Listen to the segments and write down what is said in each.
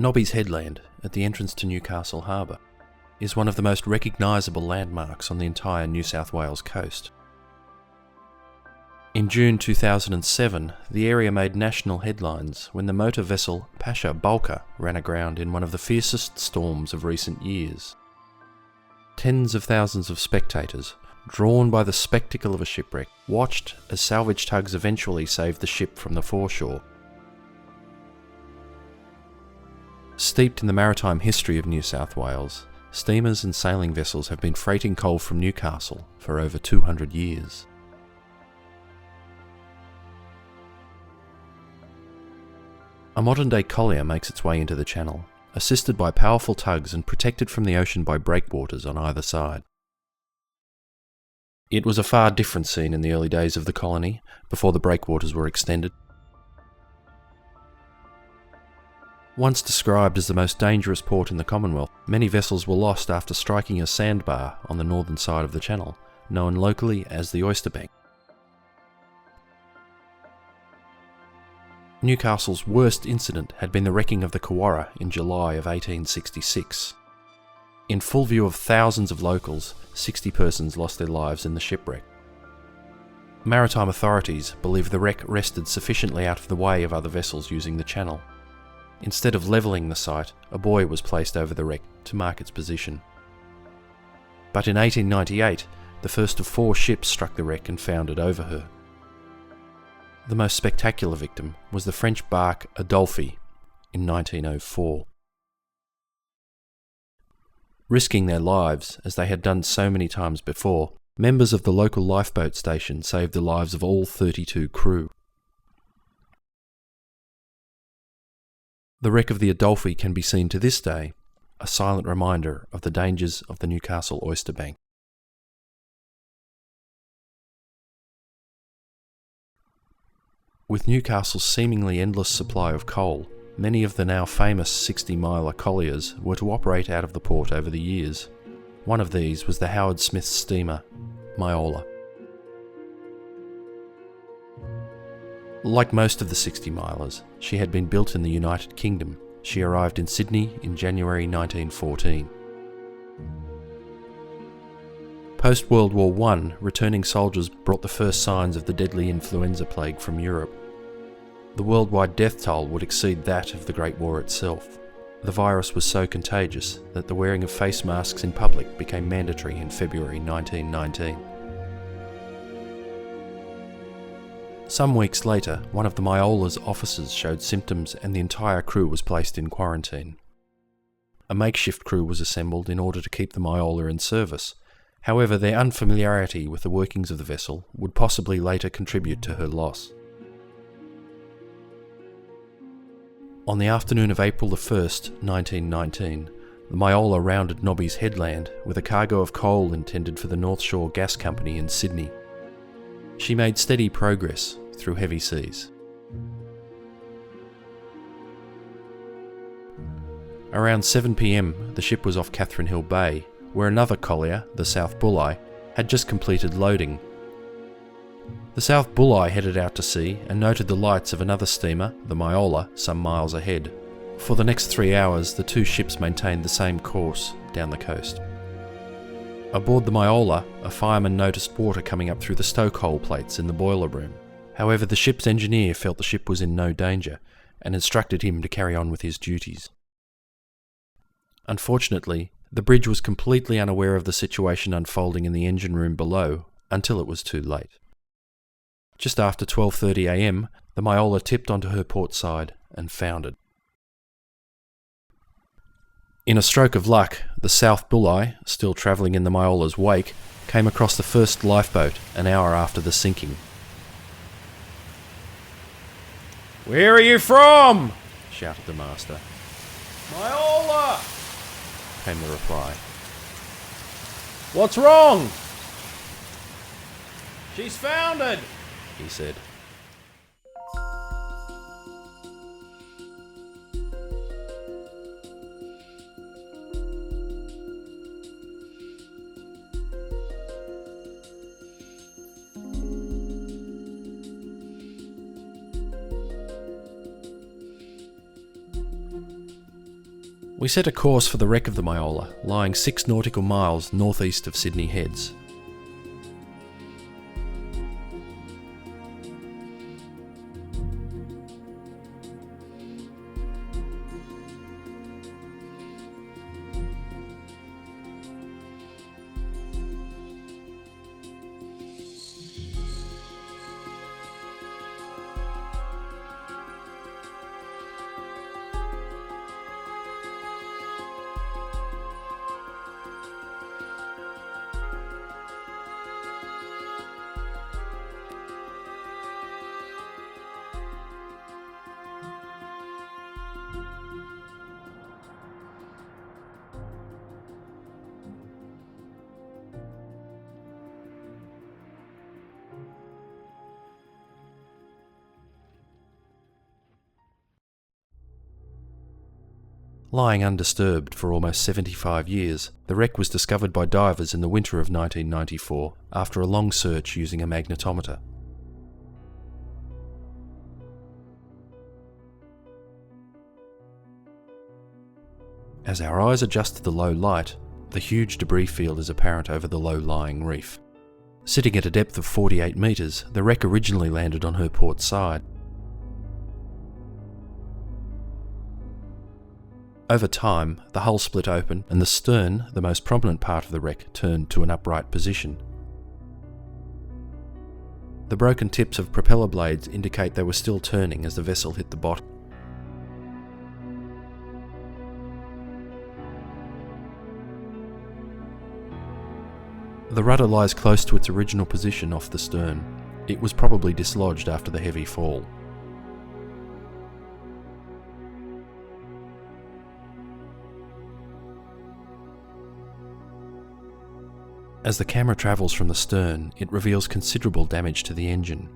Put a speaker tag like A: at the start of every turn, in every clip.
A: Nobby's Headland, at the entrance to Newcastle Harbour, is one of the most recognisable landmarks on the entire New South Wales coast. In June 2007, the area made national headlines when the motor vessel Pasha Bulker ran aground in one of the fiercest storms of recent years. Tens of thousands of spectators, drawn by the spectacle of a shipwreck, watched as salvage tugs eventually saved the ship from the foreshore. Steeped in the maritime history of New South Wales, steamers and sailing vessels have been freighting coal from Newcastle for over 200 years. A modern-day collier makes its way into the channel, assisted by powerful tugs and protected from the ocean by breakwaters on either side. It was a far different scene in the early days of the colony, before the breakwaters were extended. Once described as the most dangerous port in the Commonwealth, many vessels were lost after striking a sandbar on the northern side of the channel, known locally as the Oyster Bank. Newcastle's worst incident had been the wrecking of the Kawara in July of 1866. In full view of thousands of locals, 60 persons lost their lives in the shipwreck. Maritime authorities believe the wreck rested sufficiently out of the way of other vessels using the channel. Instead of levelling the site, a buoy was placed over the wreck to mark its position. But in 1898, the first of 4 ships struck the wreck and foundered over her. The most spectacular victim was the French barque Adolphe in 1904. Risking their lives, as they had done so many times before, members of the local lifeboat station saved the lives of all 32 crew. The wreck of the Adolphe can be seen to this day, a silent reminder of the dangers of the Newcastle Oyster Bank. With Newcastle's seemingly endless supply of coal, many of the now famous 60 Myola colliers were to operate out of the port over the years. One of these was the Howard Smith steamer, Myola. Like most of the 60 Myolas, she had been built in the United Kingdom. She arrived in Sydney in January 1914. Post-World War I, returning soldiers brought the first signs of the deadly influenza plague from Europe. The worldwide death toll would exceed that of the Great War itself. The virus was so contagious that the wearing of face masks in public became mandatory in February 1919. Some weeks later, one of the Myola's officers showed symptoms and the entire crew was placed in quarantine. A makeshift crew was assembled in order to keep the Myola in service. However, their unfamiliarity with the workings of the vessel would possibly later contribute to her loss. On the afternoon of April 1st, 1919, the Myola rounded Nobby's Headland with a cargo of coal intended for the North Shore Gas Company in Sydney. She made steady progress through heavy seas. Around 7 p.m, the ship was off Catherine Hill Bay, where another collier, the South Bulli, had just completed loading. The South Bulli headed out to sea and noted the lights of another steamer, the Myola, some miles ahead. For the next 3 hours, the two ships maintained the same course down the coast. Aboard the Myola, a fireman noticed water coming up through the stokehole plates in the boiler room. However, the ship's engineer felt the ship was in no danger and instructed him to carry on with his duties. Unfortunately, the bridge was completely unaware of the situation unfolding in the engine room below until it was too late. Just after 12:30 a.m, the Myola tipped onto her port side and foundered. In a stroke of luck, the South Bulli, still travelling in the Myola's wake, came across the first lifeboat an hour after the sinking. "Where are you from?" shouted the master. "Myola," came the reply. "What's wrong?" "She's foundered," he said. We set a course for the wreck of the Myola, lying 6 nautical miles northeast of Sydney Heads. Lying undisturbed for almost 75 years, the wreck was discovered by divers in the winter of 1994 after a long search using a magnetometer. As our eyes adjust to the low light, the huge debris field is apparent over the low-lying reef. Sitting at a depth of 48 metres, the wreck originally landed on her port side. Over time, the hull split open and the stern, the most prominent part of the wreck, turned to an upright position. The broken tips of propeller blades indicate they were still turning as the vessel hit the bottom. The rudder lies close to its original position off the stern. It was probably dislodged after the heavy fall. As the camera travels from the stern, it reveals considerable damage to the engine.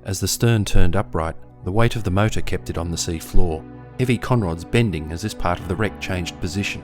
A: As the stern turned upright, the weight of the motor kept it on the sea floor, heavy conrods bending as this part of the wreck changed position.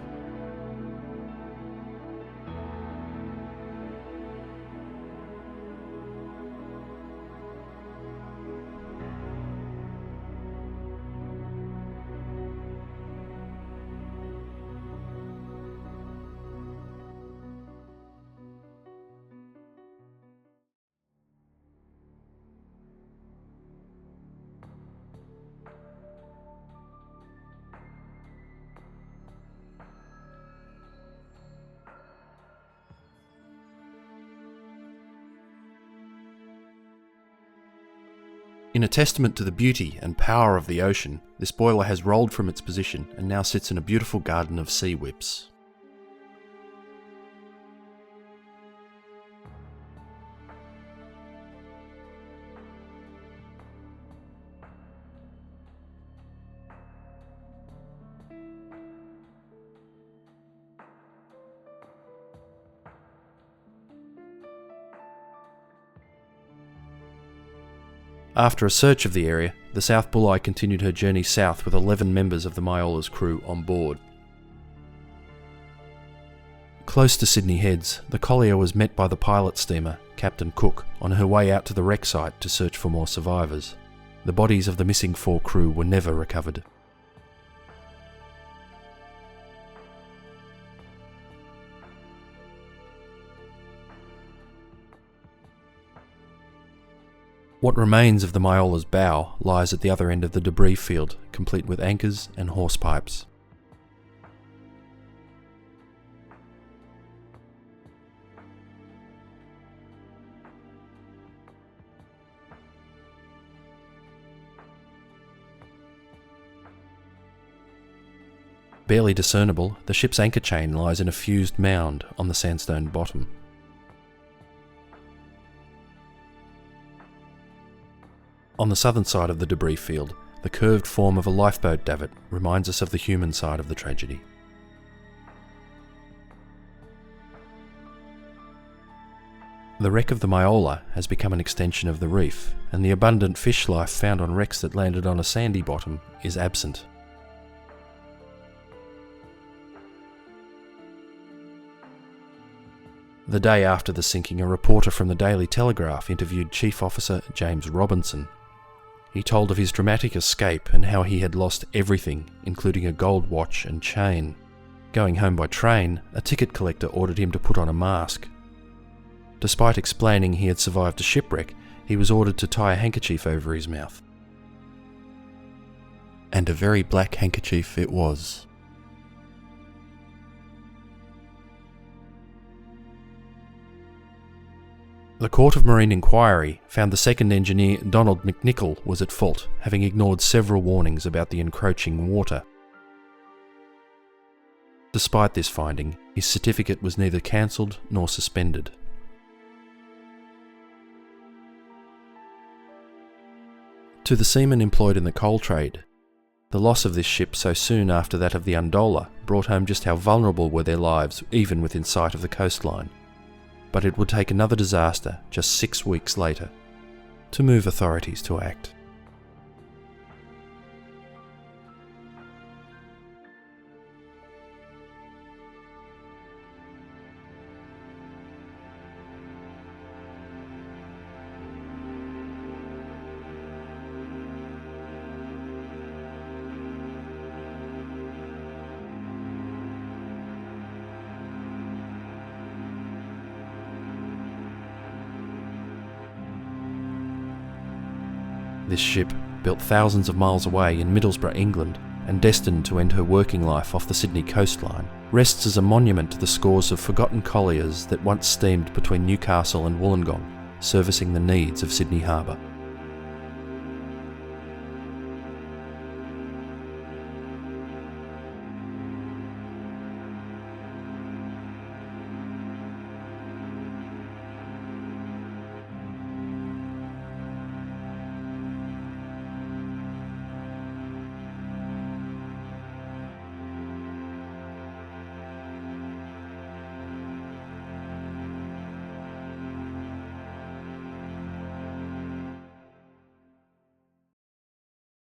A: In a testament to the beauty and power of the ocean, this boiler has rolled from its position and now sits in a beautiful garden of sea whips. After a search of the area, the South Bulli continued her journey south with 11 members of the Myola's crew on board. Close to Sydney Heads, the collier was met by the pilot steamer, Captain Cook, on her way out to the wreck site to search for more survivors. The bodies of the missing 4 crew were never recovered. What remains of the Myola's bow lies at the other end of the debris field, complete with anchors and hose pipes. Barely discernible, the ship's anchor chain lies in a fused mound on the sandstone bottom. On the southern side of the debris field, the curved form of a lifeboat davit reminds us of the human side of the tragedy. The wreck of the Myola has become an extension of the reef, and the abundant fish life found on wrecks that landed on a sandy bottom is absent. The day after the sinking, a reporter from the Daily Telegraph interviewed Chief Officer James Robinson. He told of his dramatic escape and how he had lost everything, including a gold watch and chain. Going home by train, a ticket collector ordered him to put on a mask. Despite explaining he had survived a shipwreck, he was ordered to tie a handkerchief over his mouth. And a very black handkerchief it was. The Court of Marine Inquiry found the second engineer, Donald McNichol, was at fault, having ignored several warnings about the encroaching water. Despite this finding, his certificate was neither cancelled nor suspended. To the seamen employed in the coal trade, the loss of this ship so soon after that of the Undola brought home just how vulnerable were their lives even within sight of the coastline. But it would take another disaster just 6 weeks later to move authorities to act. This ship, built thousands of miles away in Middlesbrough, England, and destined to end her working life off the Sydney coastline, rests as a monument to the scores of forgotten colliers that once steamed between Newcastle and Wollongong, servicing the needs of Sydney Harbour.